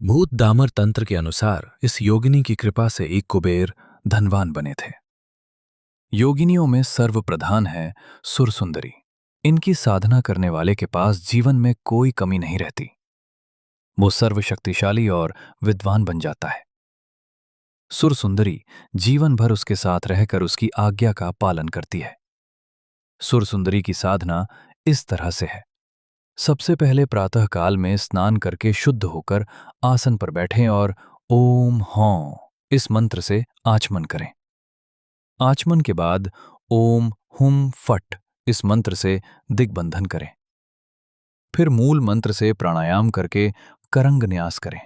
भूत दामर तंत्र के अनुसार इस योगिनी की कृपा से एक कुबेर धनवान बने थे। योगिनियों में सर्वप्रधान है सुरसुंदरी। इनकी साधना करने वाले के पास जीवन में कोई कमी नहीं रहती। वो सर्वशक्तिशाली और विद्वान बन जाता है। सुरसुंदरी जीवन भर उसके साथ रहकर उसकी आज्ञा का पालन करती है। सुरसुंदरी की साधना इस तरह से है। सबसे पहले प्रातः काल में स्नान करके शुद्ध होकर आसन पर बैठें और ओम हौं इस मंत्र से आचमन करें। आचमन के बाद ओम हुम फट इस मंत्र से दिग्बंधन करें। फिर मूल मंत्र से प्राणायाम करके करंग न्यास करें।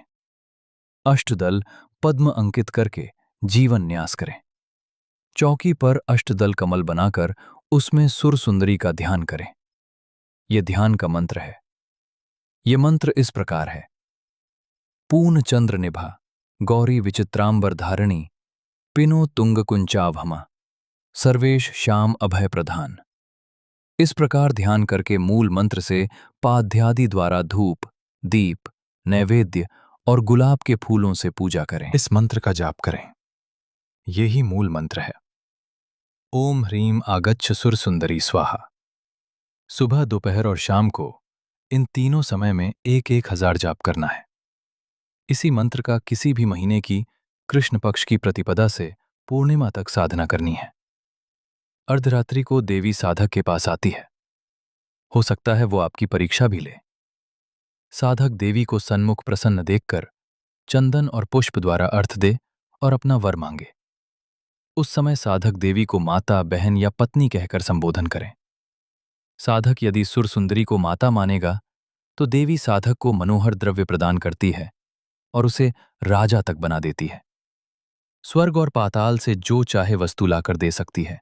अष्टदल पद्म अंकित करके जीवन न्यास करें। चौकी पर अष्टदल कमल बनाकर उसमें सुरसुंदरी का ध्यान करें। यह ध्यान का मंत्र है। यह मंत्र इस प्रकार है। पूर्ण चंद्र निभा गौरी विचित्रांबर धारिणी पिनो तुंग कुंचावहमा सर्वेश श्याम अभय प्रधान। इस प्रकार ध्यान करके मूल मंत्र से पाद्यादि द्वारा धूप, दीप, नैवेद्य और गुलाब के फूलों से पूजा करें। इस मंत्र का जाप करें। यही मूल मंत्र है। ओम ह्रीम आगच्छ सुरसुंदरी स्वाहा। सुबह, दोपहर और शाम को इन तीनों समय में 1,000 जाप करना है। इसी मंत्र का किसी भी महीने की कृष्ण पक्ष की प्रतिपदा से पूर्णिमा तक साधना करनी है। अर्धरात्रि को देवी साधक के पास आती है। हो सकता है वो आपकी परीक्षा भी ले। साधक देवी को सन्मुख प्रसन्न देखकर चंदन और पुष्प द्वारा अर्थ दे और अपना वर मांगे। उस समय साधक देवी को माता, बहन या पत्नी कहकर संबोधन करें। साधक यदि सुरसुंदरी को माता मानेगा तो देवी साधक को मनोहर द्रव्य प्रदान करती है और उसे राजा तक बना देती है। स्वर्ग और पाताल से जो चाहे वस्तु लाकर दे सकती है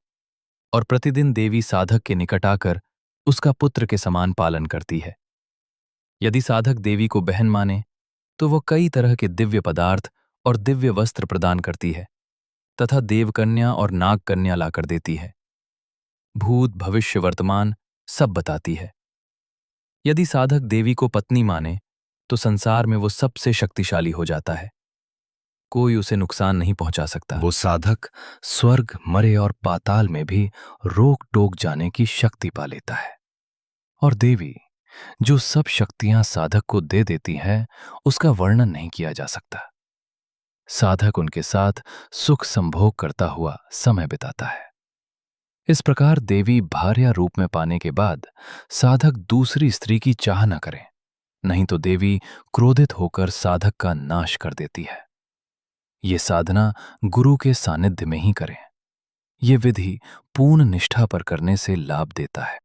और प्रतिदिन देवी साधक के निकट आकर उसका पुत्र के समान पालन करती है। यदि साधक देवी को बहन माने तो वो कई तरह के दिव्य पदार्थ और दिव्य वस्त्र प्रदान करती है तथा देवकन्या और नागकन्या लाकर देती है। भूत, भविष्य, वर्तमान सब बताती है। यदि साधक देवी को पत्नी माने तो संसार में वो सबसे शक्तिशाली हो जाता है। कोई उसे नुकसान नहीं पहुंचा सकता। वो साधक स्वर्ग, मरे और पाताल में भी रोक टोक जाने की शक्ति पा लेता है। और देवी जो सब शक्तियां साधक को दे देती है उसका वर्णन नहीं किया जा सकता। साधक उनके साथ सुख संभोग करता हुआ समय बिताता है। इस प्रकार देवी भार्या रूप में पाने के बाद साधक दूसरी स्त्री की चाह न करे, नहीं तो देवी क्रोधित होकर साधक का नाश कर देती है। ये साधना गुरु के सानिध्य में ही करें। ये विधि पूर्ण निष्ठा पर करने से लाभ देता है।